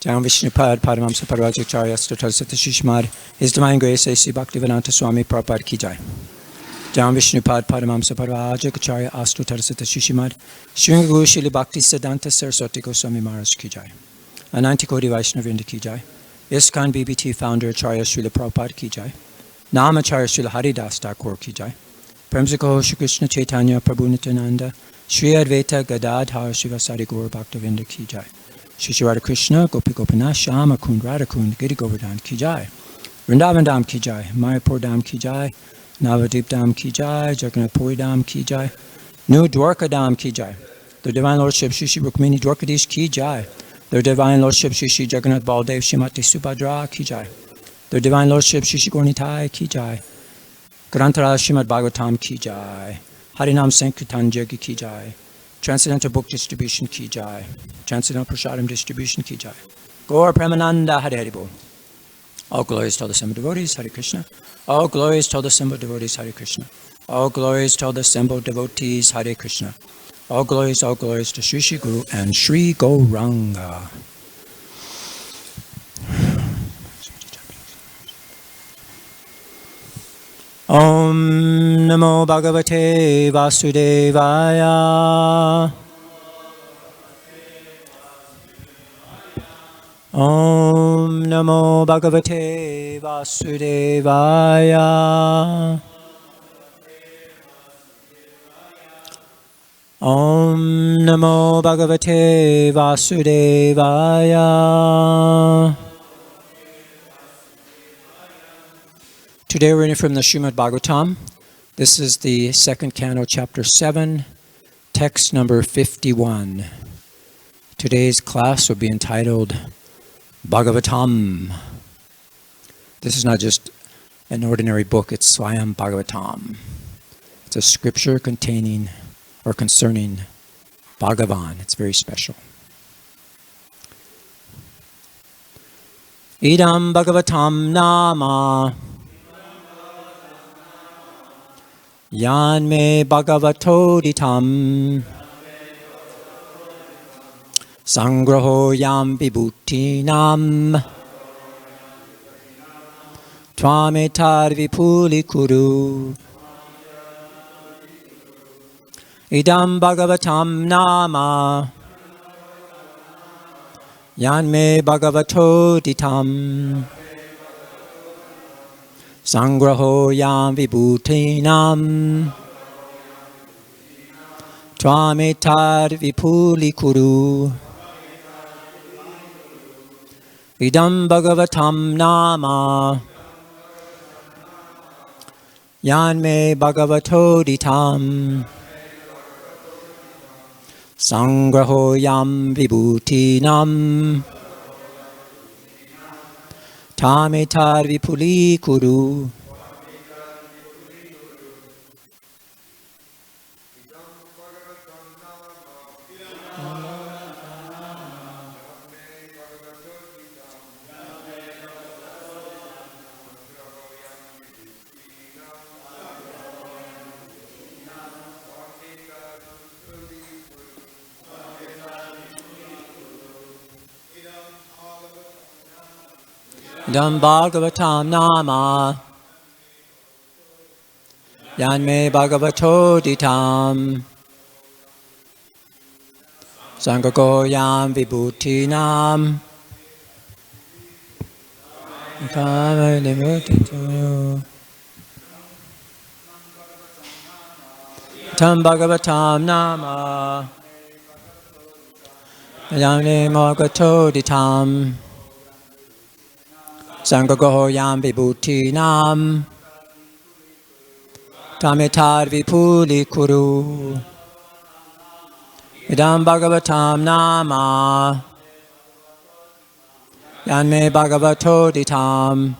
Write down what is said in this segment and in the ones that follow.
Jam Vishnupad Paramamsa Parvajacharya Stotar Sata Shishmar, His Divine Grace A.C. Bhaktivedanta Swami Prabhupada Ki Jai. Jam Vishnupad Paramamsa Parvajacharya Stotar Sata Shishmar, Shri Guru Shri Bhakti Siddhanta Saraswati Goswami Maharaj Ki Jai. Ananti Koti Vaishnavrinda Ki Jai. ISKCON BBT Founder Acharya Srila Prabhupada Ki Jai. Namacharya Srila Haridas Thakur Ki Jai. Premsiko Shri Krishna Chaitanya Prabhu Nityananda, Shri Advaita Gadadhar Srivasadi Gaur Bhaktivedanta Ki Jai. Shri Shri Radha Krishna, Gopi Gopinath, Shama Kund, Radha Kund, Giri Govardhan Ki Jai. Vrindavan Dham Ki Jai, Mayapur Dham Ki Jai, Navadip Dham Ki Jai, Jagannath Puri Dham Ki Jai, New Dwarka Dham Ki Jai. Their Divine Lordship Shri Shri Rukmini Dwarkadish Ki Jai. Their Divine Lordship Shri Shri Jagannath Baldev Shrimati Subhadra Ki Jai. Their Divine Lordship Shri Shri Gaurnitai Ki Jai. Grantara Srimad Bhagavatam Ki Jai. Harinam Sankirtan Jagi Ki Jai. Transcendental Book Distribution Ki Jai. Transcendental Prasadam Distribution Ki Jai. Gaur Premananda Hari Hari Bol. All glories to all the assembled devotees, Hare Krishna. All glories to all the assembled devotees, Hare Krishna. All glories to all the assembled devotees, Hare Krishna. All glories to Sri Sri Guru and Sri Gauranga. Om Namo Bhagavate Vasudevaya. Om Namo Bhagavate Vasudevaya. Om Namo Bhagavate Vasudevaya. Today we're reading from the Srimad Bhagavatam. This is the second canto, chapter 7, text number 51. Today's class will be entitled Bhagavatam. This is not just an ordinary book, it's Swayam Bhagavatam. It's a scripture containing or concerning Bhagavan. It's very special. Idam Bhagavatam Nama Yan me Bhagavato Ditam Sangraho Yam Vibhutinam Tvametar Vipuli Kuru Idam Bhagavatam Nama Yan me Bhagavato Ditam Sangraho Yam Vibhutinam Tvametar Vipuli Kuru Idam Bhagavatam Nama Yan me Bhagavato Ditam Sangraho Yam Vibhutinam Tametar Vipuli Kuru. Idam Bhagavatam Nama Yan me Bhagavato Ditam Sangago Yam Vibhutinam Tam Bhagavatam Nama Yan me Bhagavato Ditam Sangago Yam Vibhutinam Tametar Vipuli Kuru Idam Bhagavatam Nama Yan me Bhagavato Ditam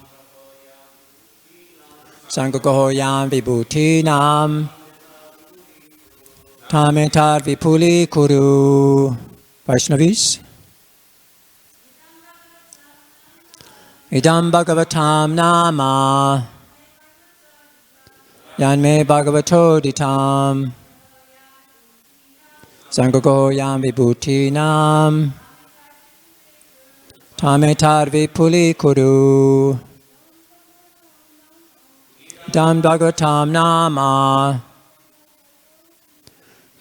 Sangago Yam Vibhutinam Tametar Vipuli Kuru. Vaishnavis. Idam Bhagavatam Nama Yan me Bhagavato Ditam Sangago Yam Vibhutinam Tvametar vipuli kuru. Idam bhagavatam nama.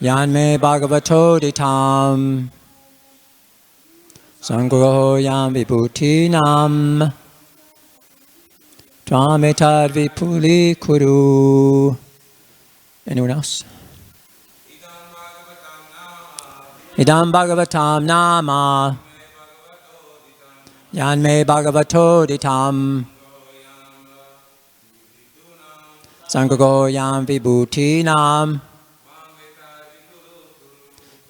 Yanme bhagavato ditam. Sangro yam vibhutinam. Tvametar vipuli kuru. Anyone else? Idam bhagavatam nama. Yanme bhagavato ditam. Sangro yam vibhutinam.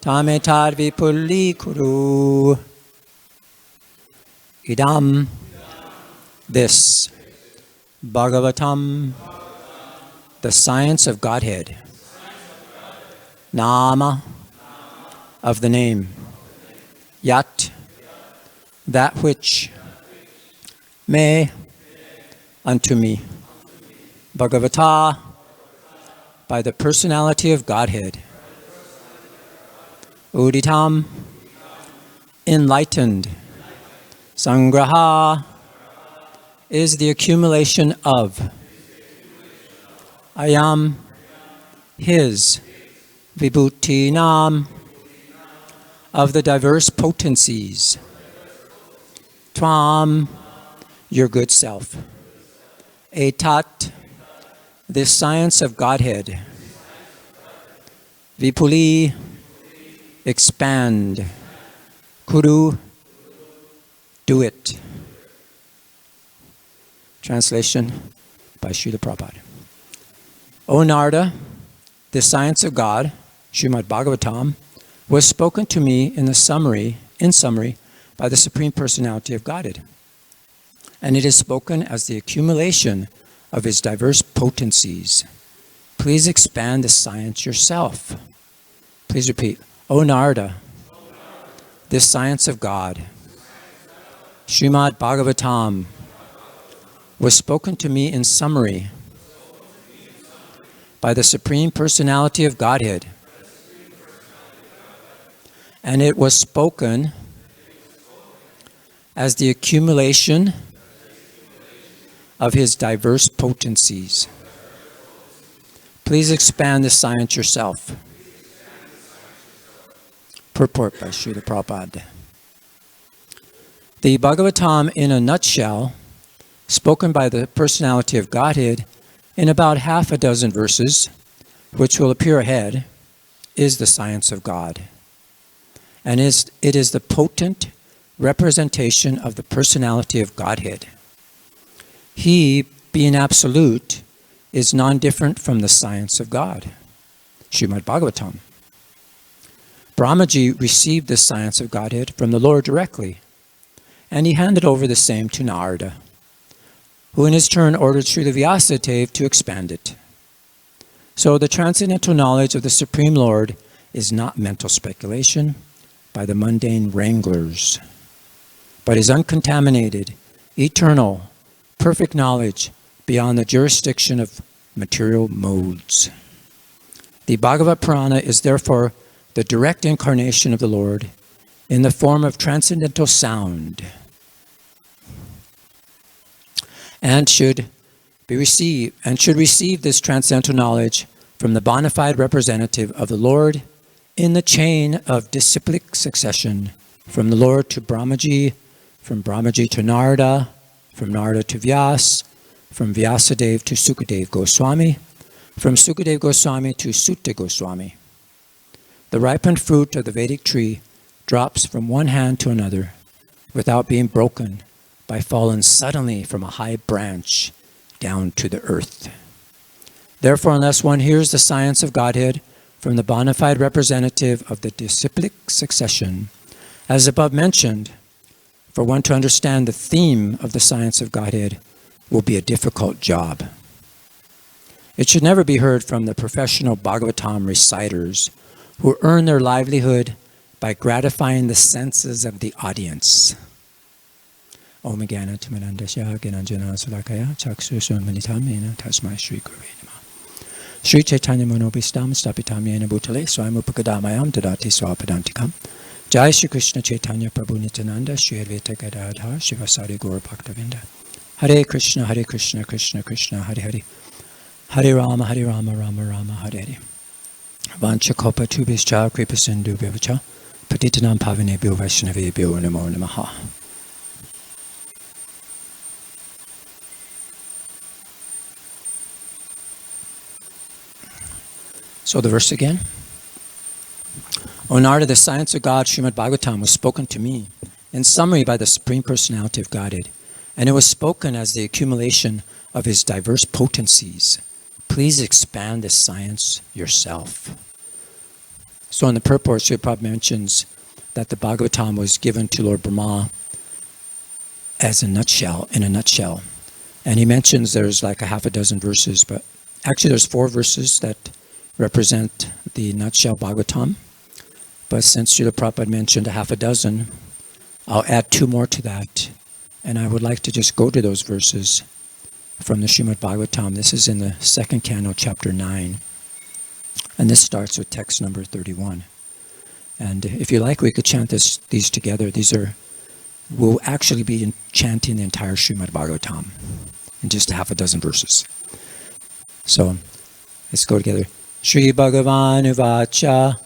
Tvametar vipuli kuru. Idam, this, Bhagavatam, the science of Godhead, Nama, of the name, Yat, that which, Me, unto me, Bhagavata, by the personality of Godhead, Uditam, enlightened, Sangraha is the accumulation of. Ayam, his. Vibhutinam, of the diverse potencies. Tvam, your good self. Etat, this science of Godhead. Vipuli, expand. Kuru, do it. Translation by Srila Prabhupada. O Narada, the science of God, Srimad Bhagavatam, was spoken to me in summary, by the Supreme Personality of Godhead. And it is spoken as the accumulation of his diverse potencies. Please expand the science yourself. Please repeat. O Narada, this science of God, Srimad Bhagavatam, was spoken to me in summary by the Supreme Personality of Godhead. And it was spoken as the accumulation of his diverse potencies. Please expand the science yourself. Purport by Srila Prabhupada. The Bhagavatam in a nutshell, spoken by the personality of Godhead in about half a dozen verses, which will appear ahead, is the science of God. And it is the potent representation of the personality of Godhead. He, being absolute, is non-different from the science of God. Srimad Bhagavatam. Brahmaji received the science of Godhead from the Lord directly, and he handed over the same to Narada, who in his turn ordered Srila Vyasadeva to expand it. So the transcendental knowledge of the Supreme Lord is not mental speculation by the mundane wranglers, but is uncontaminated, eternal, perfect knowledge beyond the jurisdiction of material modes. The Bhagavad Purana is therefore the direct incarnation of the Lord in the form of transcendental sound, and should receive this transcendental knowledge from the bona fide representative of the Lord in the chain of disciplic succession, from the Lord to Brahmaji, from Brahmaji to Narada, from Narada to Vyas, from Vyasadeva to Sukadeva Goswami, from Sukadeva Goswami to Sutta Goswami. The ripened fruit of the Vedic tree drops from one hand to another without being broken by falling suddenly from a high branch down to the earth. Therefore, unless one hears the science of Godhead from the bona fide representative of the disciplic succession, as above mentioned, for one to understand the theme of the science of Godhead will be a difficult job. It should never be heard from the professional Bhagavatam reciters who earn their livelihood by gratifying the senses of the audience. Om Gana Timanandasya Gananjana Salakaya Chaksusun Manitamena Tasmai Shri Gurve Namah. Shri Chaitanya Manobhistam Stapitamyena Bhutale Swayamupakadamayam Dadati Swapadantikam Jai Shri Krishna Chaitanya Prabhu Nityananda Shri Advaita Gadadhar Shivasari Gaura Bhaktavinda. Hare Krishna, Krishna Krishna, Hare Hare. Hare Rama, Rama Rama, Hare Hare. Vanchakopa Tubhischa Kripa Sindhu Bhavacha Patitanam Pavanebhyo Vaishnavebhyo Namo Namaha. So the verse again. O Narada, the science of God, Srimad Bhagavatam, was spoken to me in summary by the Supreme Personality of Godhead, and it was spoken as the accumulation of his diverse potencies. Please expand this science yourself. So in the purport, Srila Prabhupada mentions that the Bhagavatam was given to Lord Brahma as in a nutshell. And he mentions there's like a half a dozen verses, but actually there's 4 verses that represent the nutshell Bhagavatam. But since Srila Prabhupada mentioned a half a dozen, I'll add 2 more to that. And I would like to just go to those verses from the Srimad Bhagavatam. This is in the 2nd canto, chapter 9. And this starts with text number 31. And if you like, we could chant these together. We'll actually be chanting the entire Srimad Bhagavatam in just a half a dozen verses. So let's go together. Shri Bhagavan Uvacha.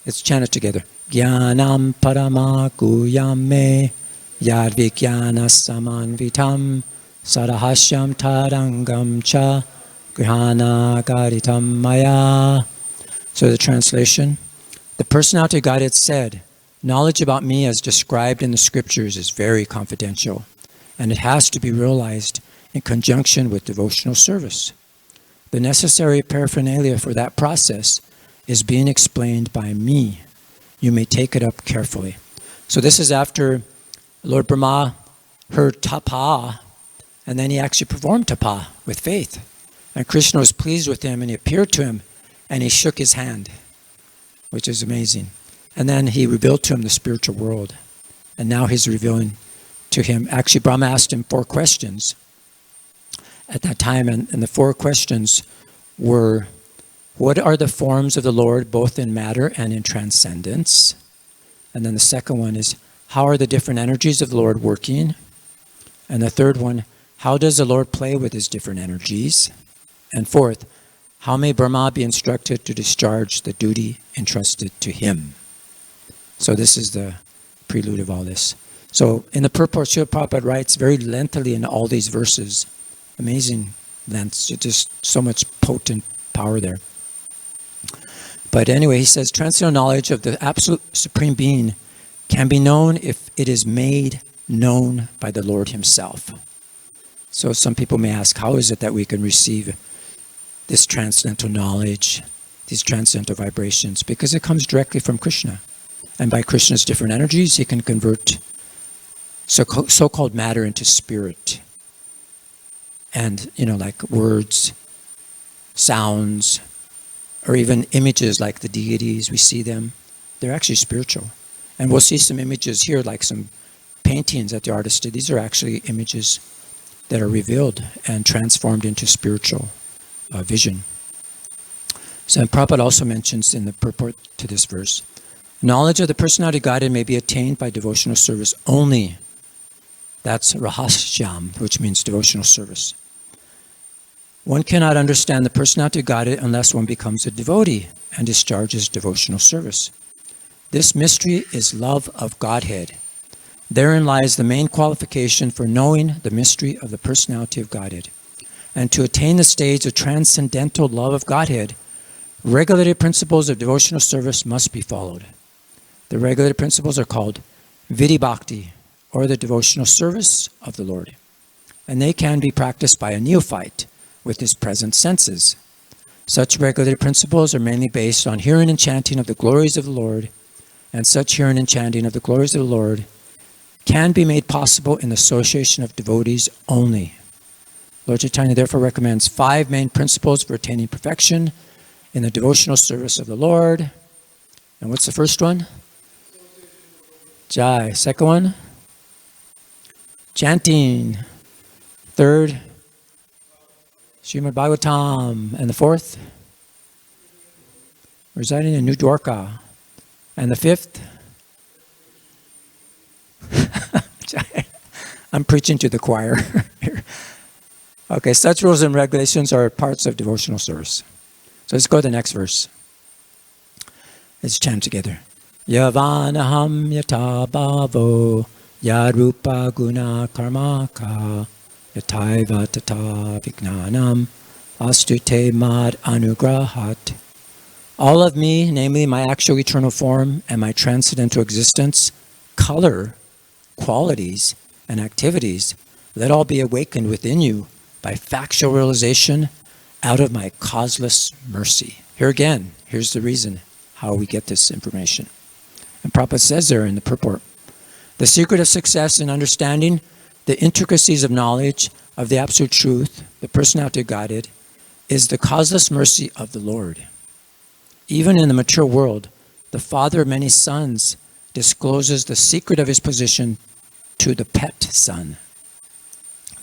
Let's chant it together. Jnanam parama guyame yadvikyana samanvitam sarahashyam tarangam cha grihana garitam maya. So the translation. The personality of Godhead said, knowledge about me as described in the scriptures is very confidential, and it has to be realized in conjunction with devotional service. The necessary paraphernalia for that process is being explained by me. You may take it up carefully. So this is after Lord Brahma heard tapa, and then he actually performed tapa with faith. And Krishna was pleased with him, and he appeared to him, and he shook his hand, which is amazing. And then he revealed to him the spiritual world. And now he's revealing to him. Actually, Brahma asked him 4 questions at that time, and the 4 questions were, what are the forms of the Lord, both in matter and in transcendence? And then the second one is, how are the different energies of the Lord working? And the third one, how does the Lord play with his different energies? And fourth, how may Brahma be instructed to discharge the duty entrusted to him? So this is the prelude of all this. So in the purport, Srila Prabhupada writes very lengthily in all these verses. Amazing lengths, just so much potent power there. But anyway, he says, transcendental knowledge of the absolute supreme being can be known if it is made known by the Lord himself. So some people may ask, how is it that we can receive this transcendental knowledge, these transcendental vibrations? Because it comes directly from Krishna. And by Krishna's different energies, he can convert so-called matter into spirit. And, like words, sounds, or even images like the deities, we see them. They're actually spiritual. And we'll see some images here, like some paintings that the artist did. These are actually images that are revealed and transformed into spiritual vision. So Prabhupada also mentions in the purport to this verse, knowledge of the personality of Godhead may be attained by devotional service only. That's rahasyam, which means devotional service. One cannot understand the personality of Godhead unless one becomes a devotee and discharges devotional service. This mystery is love of Godhead. Therein lies the main qualification for knowing the mystery of the personality of Godhead. And to attain the stage of transcendental love of Godhead, regulated principles of devotional service must be followed. The regulated principles are called Vidhi Bhakti, or the devotional service of the Lord. And they can be practiced by a neophyte with his present senses. Such regulated principles are mainly based on hearing and chanting of the glories of the Lord, and such hearing and chanting of the glories of the Lord can be made possible in the association of devotees only. Lord Chaitanya therefore recommends 5 main principles for attaining perfection in the devotional service of the Lord. And what's the first one? Jai. Second one? Chanting. Third? Srimad Bhagavatam. And the fourth? Residing in New Dwarka. And the fifth? I'm preaching to the choir here. Okay, such rules and regulations are parts of devotional service. So let's go to the next verse. Let's chant together. Yavanaham yata bhavo yarupa guna karmaka yataiva tata vijnanam astute mad anugrahat. All of me, namely my actual eternal form and my transcendental existence, color, qualities, and activities, let all be awakened within you by factual realization out of my causeless mercy. Here again, here's the reason how we get this information. And Prabhupada says there in the purport, the secret of success in understanding the intricacies of knowledge of the Absolute Truth, the personality of Godhead, is the causeless mercy of the Lord. Even in the mature world, the father of many sons discloses the secret of his position to the pet son.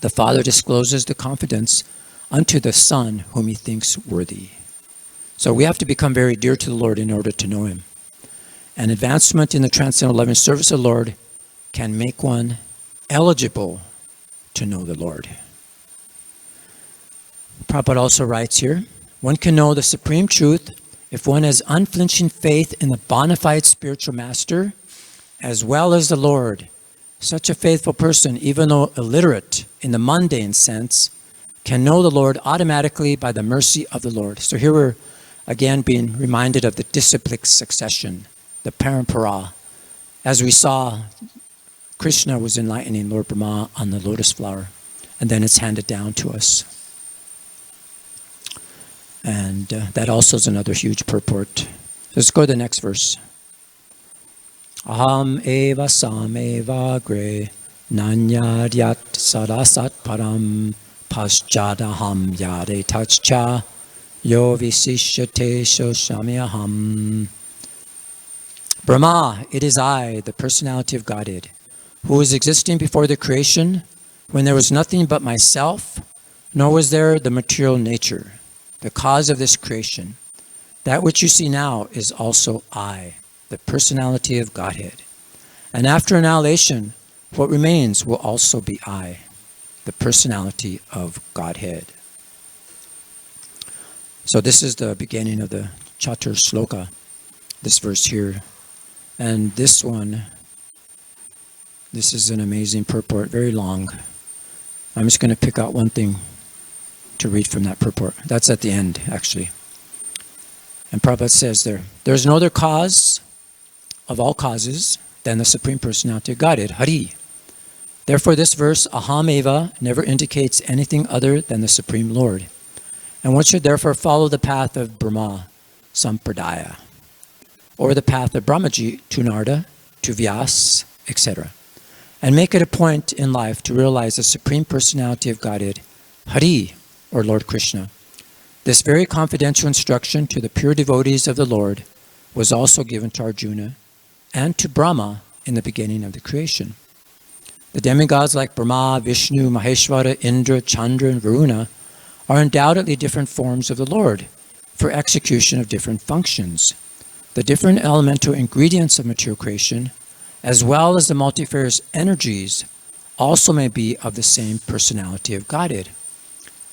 The father discloses the confidence unto the son whom he thinks worthy. So we have to become very dear to the Lord in order to know him. And advancement in the transcendental loving service of the Lord can make one eligible to know the Lord. Prabhupada also writes here, one can know the supreme truth if one has unflinching faith in the bona fide spiritual master as well as the Lord. Such a faithful person, even though illiterate in the mundane sense, can know the Lord automatically by the mercy of the Lord. So here we're again being reminded of the disciplic succession, the parampara. As we saw, Krishna was enlightening Lord Brahma on the lotus flower, and then it's handed down to us. And that also is another huge purport. Let's go to the next verse. Aham eva sam eva gre nanyadyat sarasat param paschadaham yade tachcha yo visishyate shoshamyaham. Brahma, it is I, the personality of Godhead, who was existing before the creation when there was nothing but myself, nor was there the material nature, the cause of this creation. That which you see now is also I, the personality of Godhead. And after annihilation, what remains will also be I, the personality of Godhead. So this is the beginning of the Chatur Sloka, this verse here. And this one, this is an amazing purport, very long. I'm just going to pick out one thing to read from that purport. That's at the end, actually. And Prabhupada says there's no other cause of all causes than the Supreme Personality of Godhead, Hari. Therefore, this verse, Aham Eva, never indicates anything other than the Supreme Lord. And one should therefore follow the path of Brahma, Sampradaya, or the path of Brahmaji to Narada, to Vyas, etc. And make it a point in life to realize the Supreme Personality of Godhead, Hari, or Lord Krishna. This very confidential instruction to the pure devotees of the Lord was also given to Arjuna and to Brahma in the beginning of the creation. The demigods like Brahma, Vishnu, Maheshwara, Indra, Chandra, and Varuna are undoubtedly different forms of the Lord for execution of different functions. The different elemental ingredients of material creation, as well as the multifarious energies, also may be of the same personality of Godhead.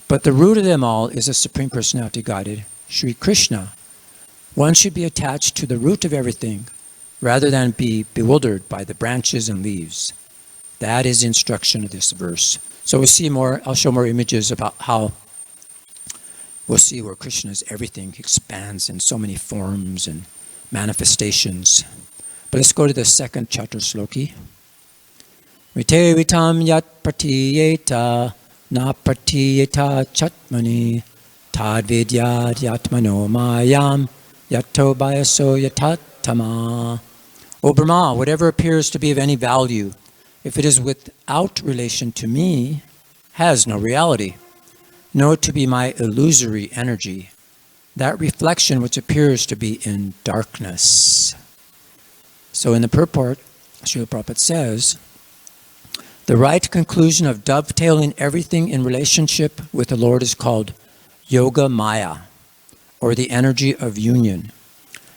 But the root of them all is the Supreme Personality of Godhead, Sri Krishna. One should be attached to the root of everything, rather than be bewildered by the branches and leaves. That is the instruction of this verse. So we'll see more, I'll show more images about how we'll see where Krishna is everything, expands in so many forms and manifestations. But let's go to the second Chatur Sloki. Vite vitam yat pratiyeta na pratiyeta chatmani tad vidyad yatmano mayam yato bayaso yatatama. O Brahma, whatever appears to be of any value, if it is without relation to me, has no reality. Know it to be my illusory energy, that reflection which appears to be in darkness. So in the purport, Srila Prabhupada says, the right conclusion of dovetailing everything in relationship with the Lord is called Yoga Maya, or the energy of union.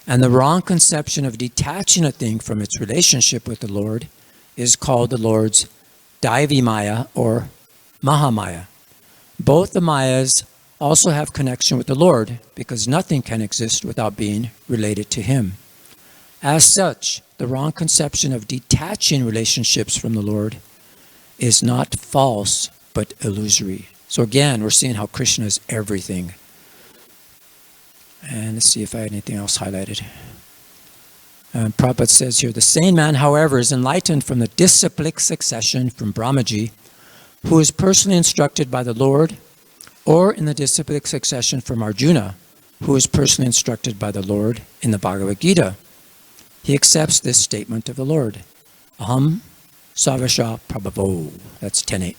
And the wrong conception of detaching a thing from its relationship with the Lord is called the Lord's Daivi Maya or Mahamaya. Both the Mayas also have connection with the Lord because nothing can exist without being related to Him. As such, the wrong conception of detaching relationships from the Lord is not false but illusory. So again, we're seeing how Krishna is everything. And let's see if I had anything else highlighted. Prabhupada says here, the sane man, however, is enlightened from the disciplic succession from Brahmaji, who is personally instructed by the Lord, or in the disciplic succession from Arjuna, who is personally instructed by the Lord in the Bhagavad Gita. He accepts this statement of the Lord. Aham Savasha Prabhavo. That's 10.8.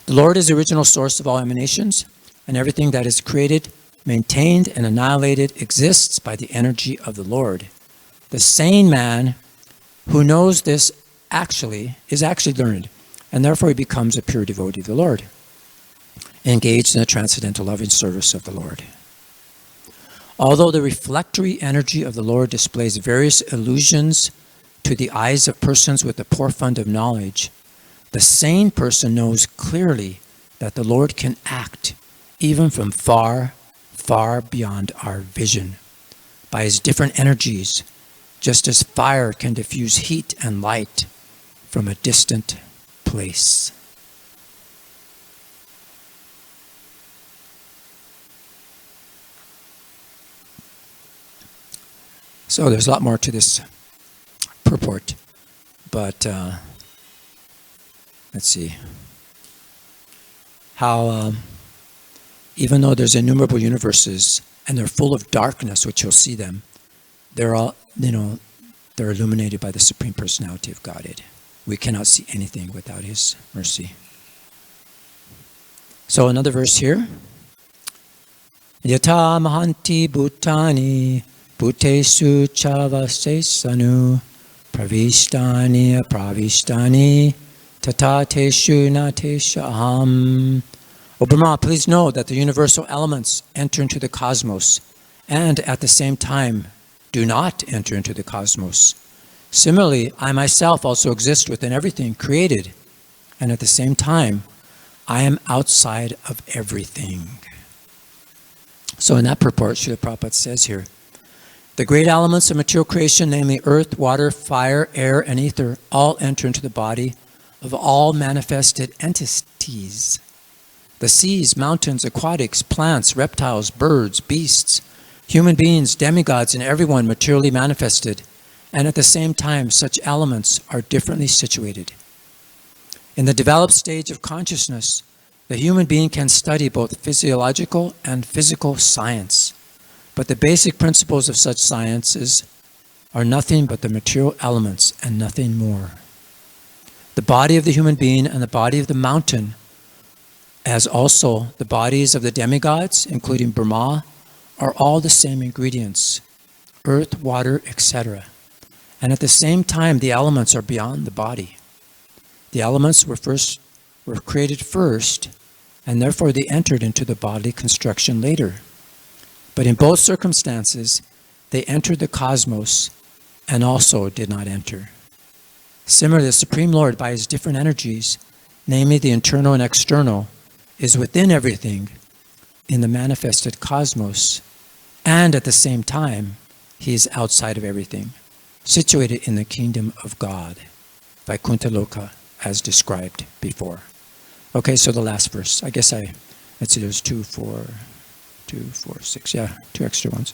The Lord is the original source of all emanations, and everything that is created, maintained, and annihilated exists by the energy of the Lord. The sane man who knows this is actually learned, and therefore he becomes a pure devotee of the Lord, engaged in the transcendental loving service of the Lord. Although the reflectory energy of the Lord displays various illusions to the eyes of persons with a poor fund of knowledge, the sane person knows clearly that the Lord can act even from far, far beyond our vision by His different energies, just as fire can diffuse heat and light from a distant place. So there's a lot more to this purport, but let's see how even though there's innumerable universes and they're full of darkness, which you'll see them, they're all, they're illuminated by the Supreme Personality of Godhead. We cannot see anything without His mercy. So another verse here. Yata mahanti bhutani bhutesu chavasesanu pravishtani apravishtani tatateshu nateshu aham. O Brahma, please know that the universal elements enter into the cosmos and at the same time do not enter into the cosmos. Similarly, I myself also exist within everything created, and at the same time, I am outside of everything. So in that purport, Srila Prabhupada says here, the great elements of material creation, namely earth, water, fire, air, and ether, all enter into the body of all manifested entities. The seas, mountains, aquatics, plants, reptiles, birds, beasts, human beings, demigods, and everyone materially manifested, and at the same time, such elements are differently situated. In the developed stage of consciousness, the human being can study both physiological and physical science, but the basic principles of such sciences are nothing but the material elements and nothing more. The body of the human being and the body of the mountain, as also the bodies of the demigods, including Brahma, are all the same ingredients, earth, water, etc. And at the same time, the elements are beyond the body. The elements were created first, and therefore they entered into the bodily construction later. But in both circumstances, they entered the cosmos and also did not enter. Similarly, the Supreme Lord, by His different energies, namely the internal and external, is within everything in the manifested cosmos, and at the same time, He is outside of everything, situated in the kingdom of God, Vaikuntha Loka, as described before. Okay, so the last verse. I guess let's see, there's 2, 4, 6, yeah, 2 extra ones.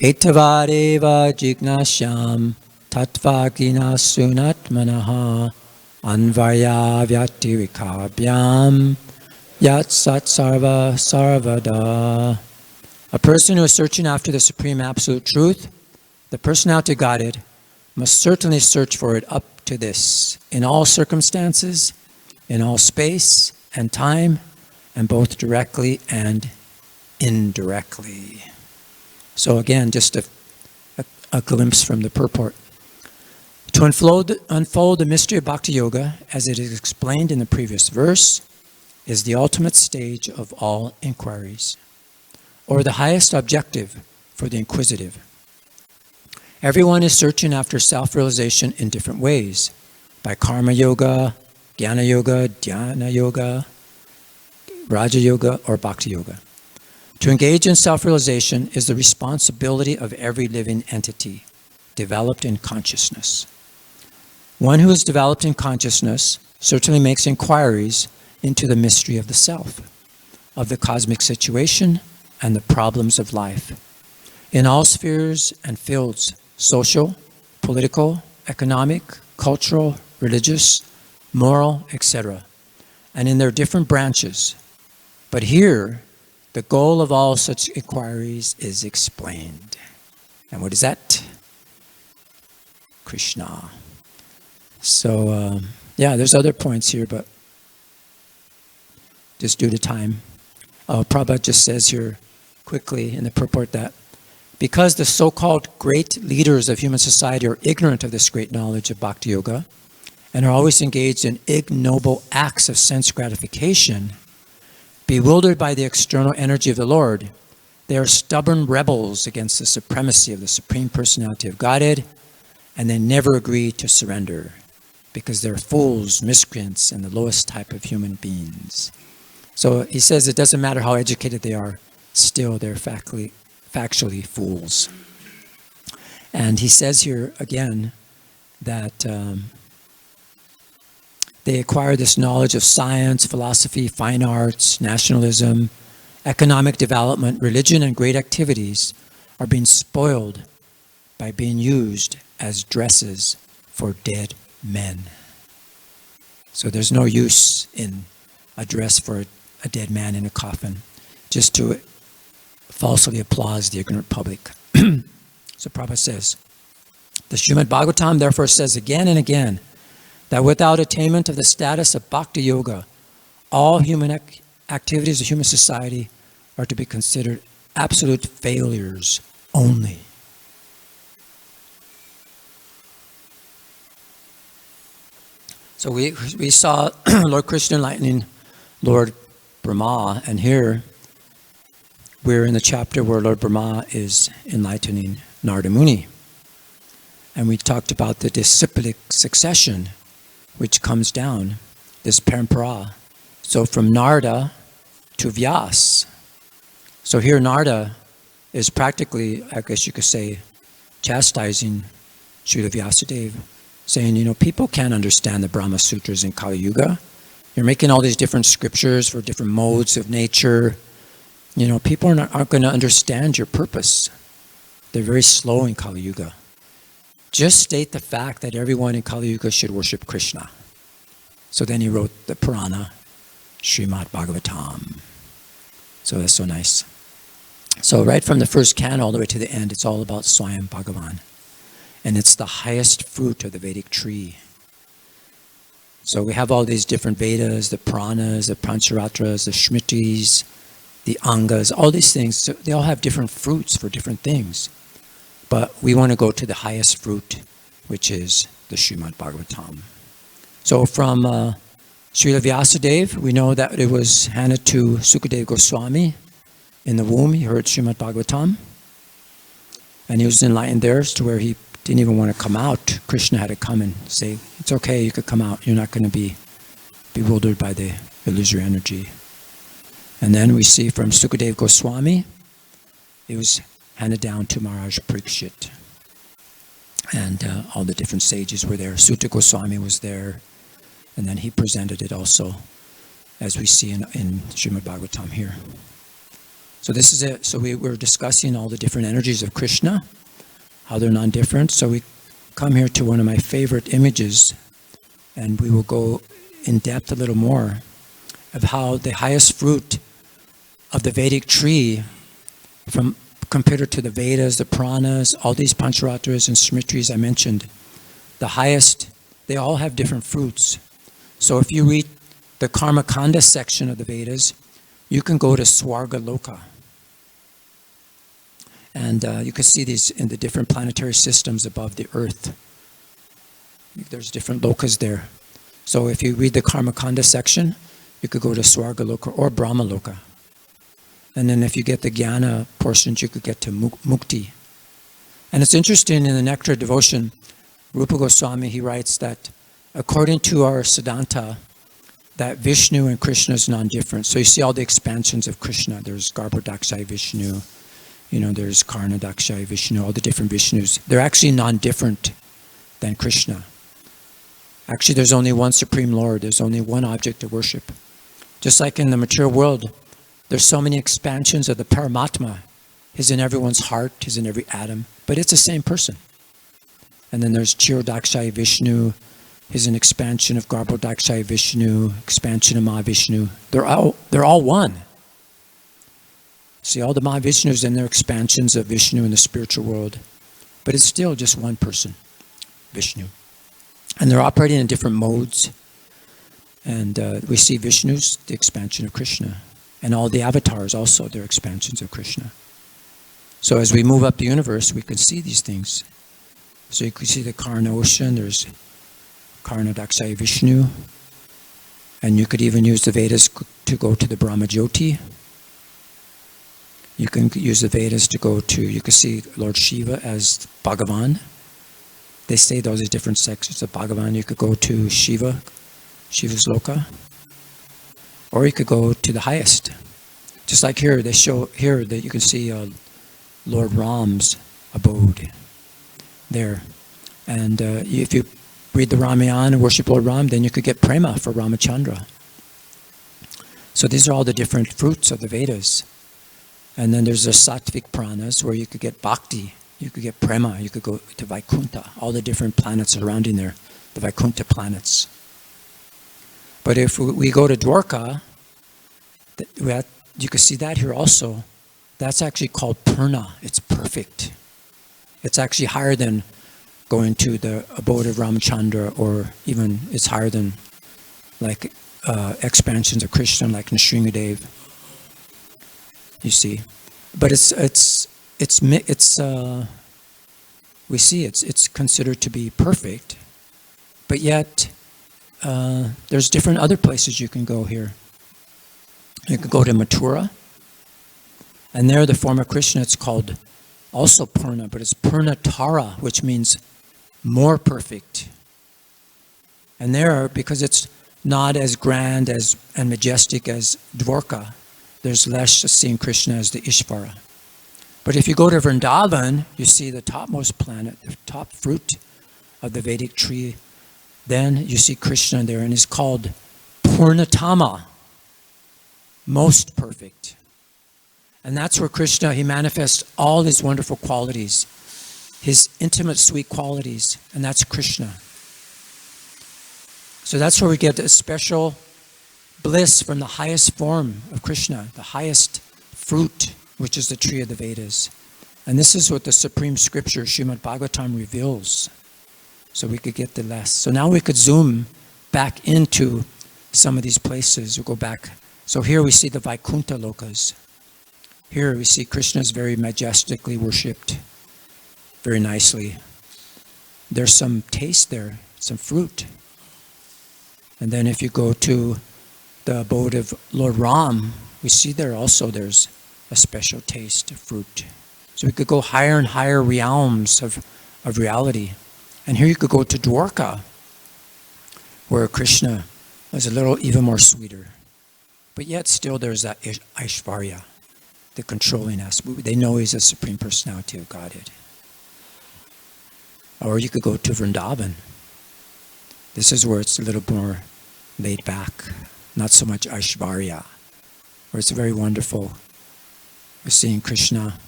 Etavadeva jignasyam tatvagina sunatmanaha anvaya vyativikabhyam yat sat sarva sarvada. A person who is searching after the Supreme Absolute Truth, the Personality of Godhead, must certainly search for it up to this, in all circumstances, in all space and time, and both directly and indirectly. So again, just a glimpse from the purport. To unfold the mystery of Bhakti Yoga, as it is explained in the previous verse, is the ultimate stage of all inquiries, or the highest objective for the inquisitive. Everyone is searching after self-realization in different ways, by karma yoga, jnana yoga, dhyana yoga, raja yoga, or bhakti yoga. To engage in self-realization is the responsibility of every living entity developed in consciousness. One who is developed in consciousness certainly makes inquiries into the mystery of the self, of the cosmic situation, and the problems of life. In all spheres and fields, social, political, economic, cultural, religious, moral, etc., and in their different branches. But here, the goal of all such inquiries is explained. And what is that? Krishna. So, there's other points here, but just due to time. Prabhupada just says here quickly in the purport that because the so-called great leaders of human society are ignorant of this great knowledge of Bhakti Yoga and are always engaged in ignoble acts of sense gratification, bewildered by the external energy of the Lord, they are stubborn rebels against the supremacy of the Supreme Personality of Godhead, and they never agree to surrender because they're fools, miscreants, and the lowest type of human beings. So he says it doesn't matter how educated they are, still they're factually fools. And he says here again that they acquire this knowledge of science, philosophy, fine arts, nationalism, economic development, religion, and great activities are being spoiled by being used as dresses for dead men. So there's no use in a dress for a dead man in a coffin, just to falsely applaud the ignorant public. So Prabhupada says, the Srimad Bhagavatam therefore says again and again that without attainment of the status of Bhakti Yoga, all human activities of human society are to be considered absolute failures only. So we saw Lord Krishna enlightening Lord Brahma, and here we're in the chapter where Lord Brahma is enlightening Narada Muni. And we talked about the disciplic succession which comes down, this parampara. So from Narada to Vyas. So here Narada is practically, I guess you could say, chastising Srila Vyasadeva, saying, people can't understand the Brahma Sutras in Kali Yuga. You're making all these different scriptures for different modes of nature. People aren't going to understand your purpose. They're very slow in Kali Yuga. Just state the fact that everyone in Kali Yuga should worship Krishna. So then he wrote the Purana, Srimad Bhagavatam. So that's so nice. So right from the first canto all the way to the end, it's all about Swayam Bhagavan. And it's the highest fruit of the Vedic tree. So we have all these different Vedas, the Puranas, the Pancharatras, the Smritis, the Angas, all these things. So they all have different fruits for different things. But we want to go to the highest fruit, which is the Srimad Bhagavatam. So from Srila Vyasadeva, we know that it was handed to Sukadeva Goswami in the womb. He heard Srimad Bhagavatam. And he was enlightened there to where he didn't even want to come out. Krishna had to come and say, it's okay, you could come out. You're not going to be bewildered by the illusory energy. And then we see from Sukadeva Goswami, it was handed down to Maharaj Parikshit. And all the different sages were there. Sutta Goswami was there. And then he presented it also, as we see in Srimad Bhagavatam here. So this is it. So we were discussing all the different energies of Krishna, how they're non-different. So we come here to one of my favorite images, and we will go in depth a little more of how the highest fruit of the Vedic tree, from compared to the Vedas, the Puranas, all these Pancharatras and Smritis I mentioned, the highest, they all have different fruits. So if you read the Karmakanda section of the Vedas, you can go to Swarga Loka. And you can see these in the different planetary systems above the earth. There's different lokas there. So if you read the Karmakanda section, you could go to Swarga Loka or Brahma Loka. And then if you get the jnana portions, you could get to mukti. And it's interesting in the Nectar of Devotion, Rupa Goswami, he writes that according to our Siddhanta, that Vishnu and Krishna is non-different. So you see all the expansions of Krishna. There's Garbhodakshaya Vishnu, there's Karnadakshaya Vishnu, all the different Vishnus. They're actually non-different than Krishna. Actually, there's only one Supreme Lord. There's only one object of worship. Just like in the material world, there's so many expansions of the Paramatma. He's in everyone's heart. He's in every atom. But it's the same person. And then there's Chirodakshaya Vishnu. He's an expansion of Garbhodakshaya Vishnu, expansion of Mahavishnu. They're all one. See, all the Mahavishnus and their expansions of Vishnu in the spiritual world. But it's still just one person, Vishnu. And they're operating in different modes. And we see Vishnu's the expansion of Krishna. And all the avatars also, they're expansions of Krishna. So as we move up the universe, we can see these things. So you can see the Karna ocean, there's Karnadakshaya Vishnu. And you could even use the Vedas to go to the Brahma Jyoti. You can use the Vedas to go to, you can see Lord Shiva as Bhagavan. They say those are different sections of Bhagavan. You could go to Shiva's Loka. Or you could go to the highest. Just like here, they show here that you can see Lord Ram's abode there. And if you read the Ramayana and worship Lord Ram, then you could get prema for Ramachandra. So these are all the different fruits of the Vedas. And then there's the Sattvic Pranas where you could get bhakti, you could get prema, you could go to Vaikuntha, all the different planets surrounding there, the Vaikuntha planets. But if we go to Dwarka, you can see that here also. That's actually called Purna. It's perfect. It's actually higher than going to the abode of Ramachandra, or even it's higher than like expansions of Krishna, like Nrsingadev. You see, but we see it's considered to be perfect, but yet there's different other places you can go here. You can go to Mathura, and there the form of Krishna, it's called also Purna, but it's Purnatara, which means more perfect. And there, because it's not as grand and majestic as Dwarka, there's less seeing Krishna as the Ishvara. But if you go to Vrindavan, you see the topmost planet, the top fruit of the Vedic tree. Then you see Krishna there, and he's called Purnatama, most perfect. And that's where Krishna, he manifests all his wonderful qualities, his intimate, sweet qualities, and that's Krishna. So that's where we get a special bliss from the highest form of Krishna, the highest fruit, which is the tree of the Vedas. And this is what the supreme scripture, Srimad Bhagavatam, reveals. So we could get the less. So now we could zoom back into some of these places. We'll go back. So here we see the Vaikuntha lokas. Here we see Krishna is very majestically worshipped, very nicely. There's some taste there, some fruit. And then if you go to the abode of Lord Ram, we see there also there's a special taste of fruit. So we could go higher and higher realms of reality. And here you could go to Dwarka, where Krishna is a little even more sweeter. But yet still there's that Aishvarya, the controlling aspect. They know he's a supreme personality of Godhead. Or you could go to Vrindavan. This is where it's a little more laid back. Not so much Aishvarya, where it's very wonderful. We're seeing Krishna,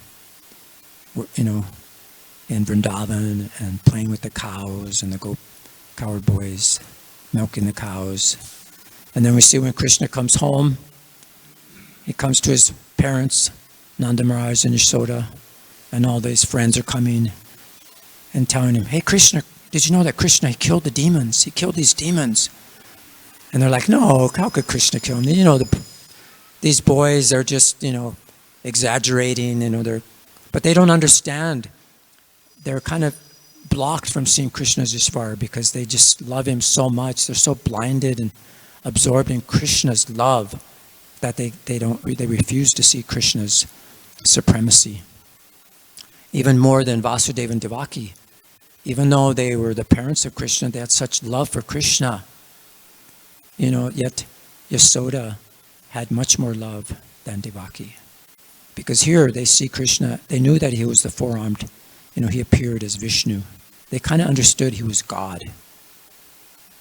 in Vrindavan and playing with the cows and the cowherd boys, milking the cows. And then we see when Krishna comes home, he comes to his parents, Nanda Maharaj and Yashoda, and all these friends are coming and telling him, "Hey Krishna, did you know that Krishna, he killed the demons? He killed these demons." And they're like, "No, how could Krishna kill them?" These boys are just, exaggerating, but they don't understand. They're kind of blocked from seeing Krishna as Ishvara because they just love him so much. They're so blinded and absorbed in Krishna's love that they refuse to see Krishna's supremacy. Even more than Vasudeva and Devaki. Even though they were the parents of Krishna, they had such love for Krishna. Yet Yasoda had much more love than Devaki. Because here they see Krishna, they knew that he was the four-armed, he appeared as Vishnu. They kind of understood he was God.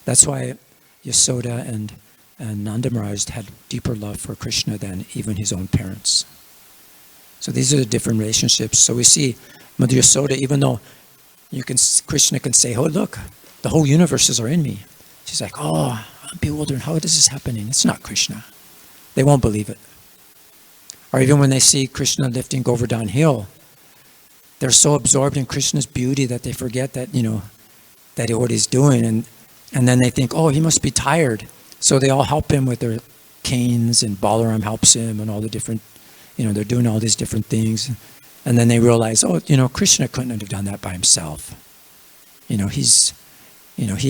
That's why Yasoda and Nanda Maharaj had deeper love for Krishna than even his own parents. So these are the different relationships. So we see Mother Yasoda, even though Krishna can say, oh look, the whole universes are in me. She's like, oh, I'm bewildered. How is this happening? It's not Krishna. They won't believe it. Or even when they see Krishna lifting Govardhan Hill, they're so absorbed in Krishna's beauty that they forget that, that what he's doing. And then they think, oh, he must be tired. So they all help him with their canes, and Balaram helps him, and all the different, they're doing all these different things. And then they realize, oh, Krishna couldn't have done that by himself. He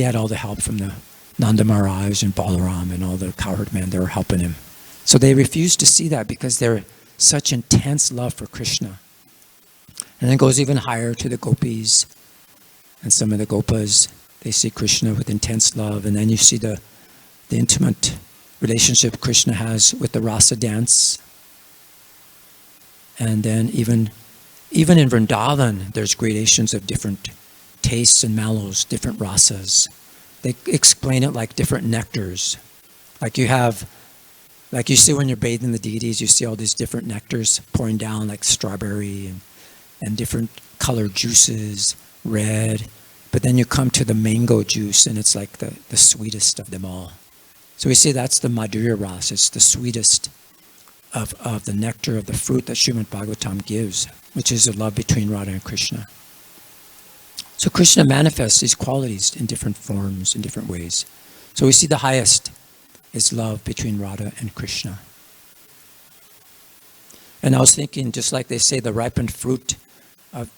had all the help from the Nanda Maharaj and Balaram and all the cowherd men that were helping him. So they refuse to see that because they're such intense love for Krishna. And then it goes even higher to the gopis. And some of the gopas, they see Krishna with intense love. And then you see the intimate relationship Krishna has with the rasa dance. And then even in Vrindavan, there's gradations of different tastes and mallows, different rasas. They explain it like different nectars. Like you see when you're bathing the deities, you see all these different nectars pouring down, like strawberry and different colored juices, red. But then you come to the mango juice, and it's like the sweetest of them all. So we see that's the Madhurya Rasa. It's the sweetest of the nectar of the fruit that Srimad Bhagavatam gives, which is the love between Radha and Krishna. So Krishna manifests these qualities in different forms, in different ways. So we see the highest is love between Radha and Krishna. And I was thinking, just like they say, the ripened fruit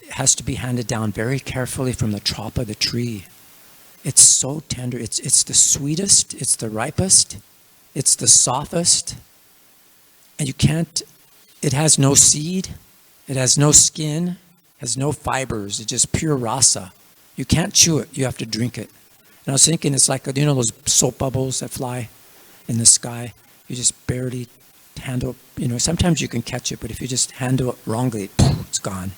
has to be handed down very carefully from the top of the tree. It's so tender. It's the sweetest. It's the ripest. It's the softest. And it has no seed. It has no skin. Has no fibers. It's just pure rasa. You can't chew it. You have to drink it. And I was thinking, it's like, those soap bubbles that fly in the sky. You just barely handle, sometimes you can catch it, but if you just handle it wrongly, it's gone.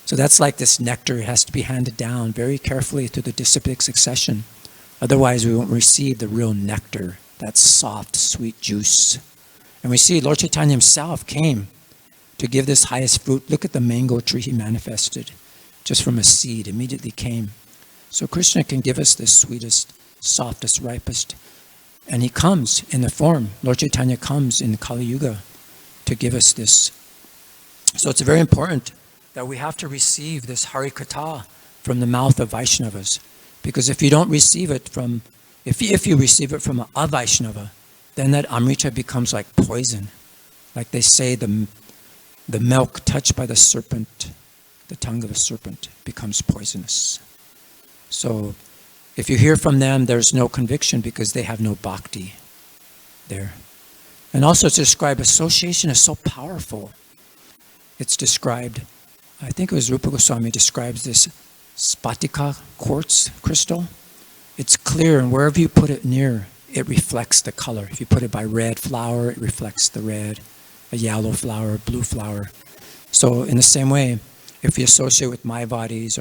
So that's like this nectar. It has to be handed down very carefully through the disciplic succession. Otherwise, we won't receive the real nectar, that soft, sweet juice. And we see Lord Chaitanya himself came to give this highest fruit. Look at the mango tree he manifested. Just from a seed, immediately came. So Krishna can give us the sweetest, softest, ripest. And he comes in the form. Lord Chaitanya comes in Kali Yuga to give us this. So it's very important that we have to receive this Hari Katha from the mouth of Vaishnavas. Because if you don't receive it from, if you receive it from a Vaishnava, then that Amrita becomes like poison. Like they say, the milk touched by the serpent, the tongue of a serpent, becomes poisonous. So if you hear from them, there's no conviction because they have no bhakti there. And also it's described, association is so powerful. It's described, I think it was Rupa Goswami describes this spatika quartz crystal. It's clear, and wherever you put it near, it reflects the color. If you put it by red flower, it reflects the red. A yellow flower, blue flower. So in the same way, if you associate with Mayavadis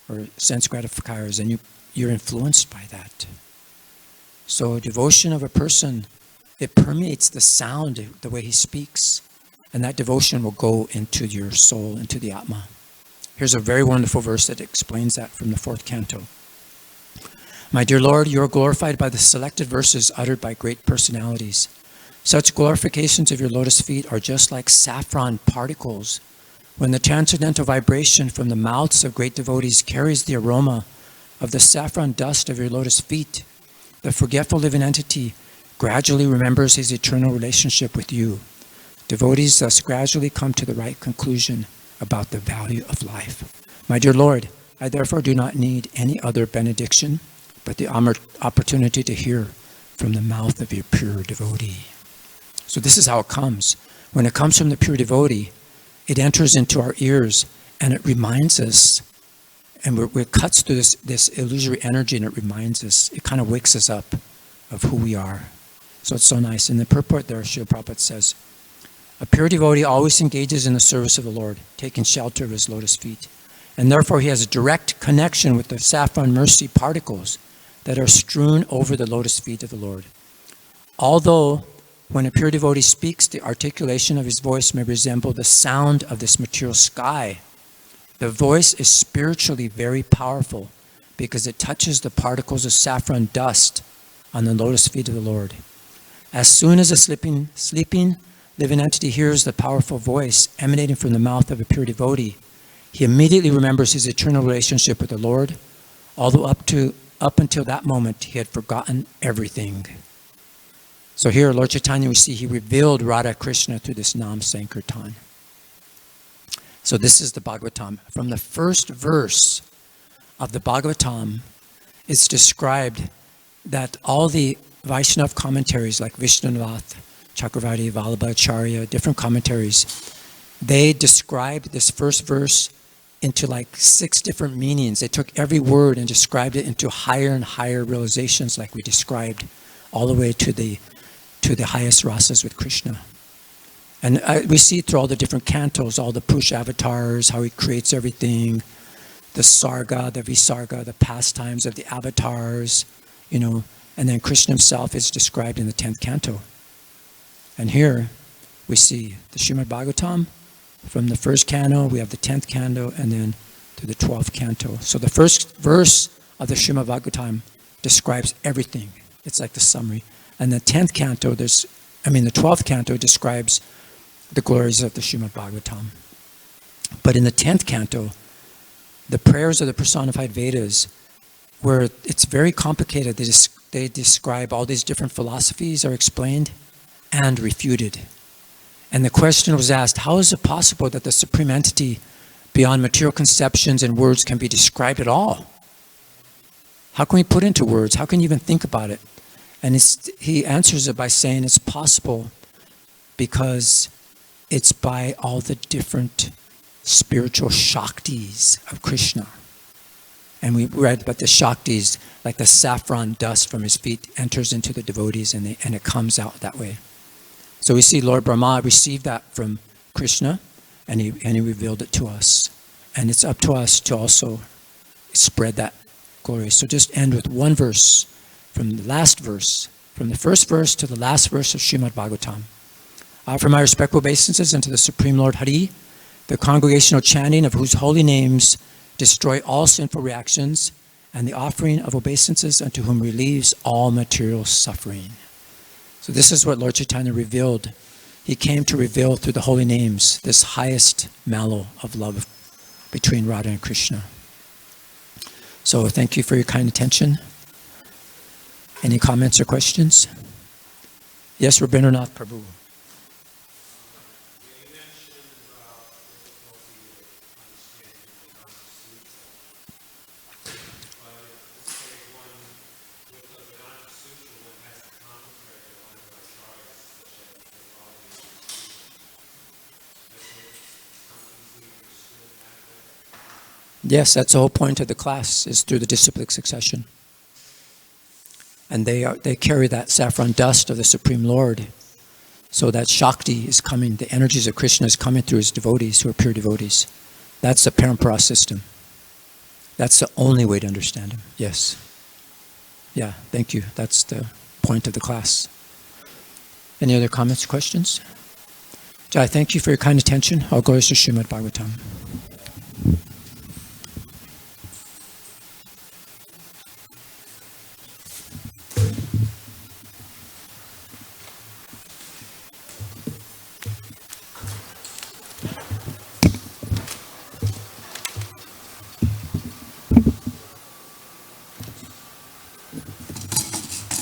or sense gratifiers, then you're influenced by that. So devotion of a person, it permeates the sound, the way he speaks, and that devotion will go into your soul, into the Atma. Here's a very wonderful verse that explains that from the 4th canto. My dear Lord, you are glorified by the selected verses uttered by great personalities. Such glorifications of your lotus feet are just like saffron particles. When the transcendental vibration from the mouths of great devotees carries the aroma of the saffron dust of your lotus feet, the forgetful living entity gradually remembers his eternal relationship with you. Devotees thus gradually come to the right conclusion about the value of life. My dear Lord, I therefore do not need any other benediction, but the opportunity to hear from the mouth of your pure devotee. So this is how it comes. When it comes from the pure devotee, it enters into our ears and it reminds us, and it cuts through this illusory energy, and it reminds us, it kind of wakes us up of who we are. So it's so nice. In the purport there, Srila Prabhupada says, a pure devotee always engages in the service of the Lord, taking shelter of his lotus feet. And therefore he has a direct connection with the saffron mercy particles that are strewn over the lotus feet of the Lord. Although when a pure devotee speaks, the articulation of his voice may resemble the sound of this material sky, the voice is spiritually very powerful because it touches the particles of saffron dust on the lotus feet of the Lord. As soon as a sleeping living entity hears the powerful voice emanating from the mouth of a pure devotee, he immediately remembers his eternal relationship with the Lord, although up until that moment he had forgotten everything. So here, Lord Chaitanya, we see he revealed Radha Krishna through this Nam Sankirtan. So this is the Bhagavatam. From the first verse of the Bhagavatam, it's described that all the Vaishnava commentaries like Vishnunavath, Chakravarti, Vallabhacharya, different commentaries, they described this first verse into like 6 different meanings. They took every word and described it into higher and higher realizations, like we described, all the way to the highest rasas with Krishna. And we see through all the different cantos, all the push avatars, how he creates everything, the sarga, the visarga, the pastimes of the avatars, and then Krishna himself is described in the 10th canto. And here we see the Srimad Bhagavatam. From the first canto, we have the 10th canto, and then to the 12th canto. So the first verse of the Srimad Bhagavatam describes everything. It's like the summary. And the 10th canto, the 12th canto describes the glories of the Srimad Bhagavatam. But in the 10th canto, the prayers of the personified Vedas, where it's very complicated, they describe all these different philosophies are explained and refuted. And the question was asked, how is it possible that the supreme entity beyond material conceptions and words can be described at all? How can we put into words? How can you even think about it? And he answers it by saying it's possible because it's by all the different spiritual Shaktis of Krishna. And we read about the Shaktis, like the saffron dust from his feet enters into the devotees and it comes out that way. So we see Lord Brahma received that from Krishna and he revealed it to us. And it's up to us to also spread that glory. So just end with one verse from the last verse, from the first verse to the last verse of Srimad Bhagavatam. Offer my respectful obeisances unto the Supreme Lord Hari, the congregational chanting of whose holy names destroy all sinful reactions, and the offering of obeisances unto whom relieves all material suffering. So this is what Lord Chaitanya revealed. He came to reveal through the holy names this highest mallow of love between Radha and Krishna. So thank you for your kind attention. Any comments or questions? Yes, Rabindranath Prabhu. Yes, that's the whole point of the class, is through the disciplic succession. And they carry that saffron dust of the Supreme Lord. So that Shakti is coming, the energies of Krishna is coming through his devotees who are pure devotees. That's the parampara system. That's the only way to understand him. Yes. Yeah, thank you. That's the point of the class. Any other comments, questions? Jai, thank you for your kind attention. All glories to Srimad Bhagavatam.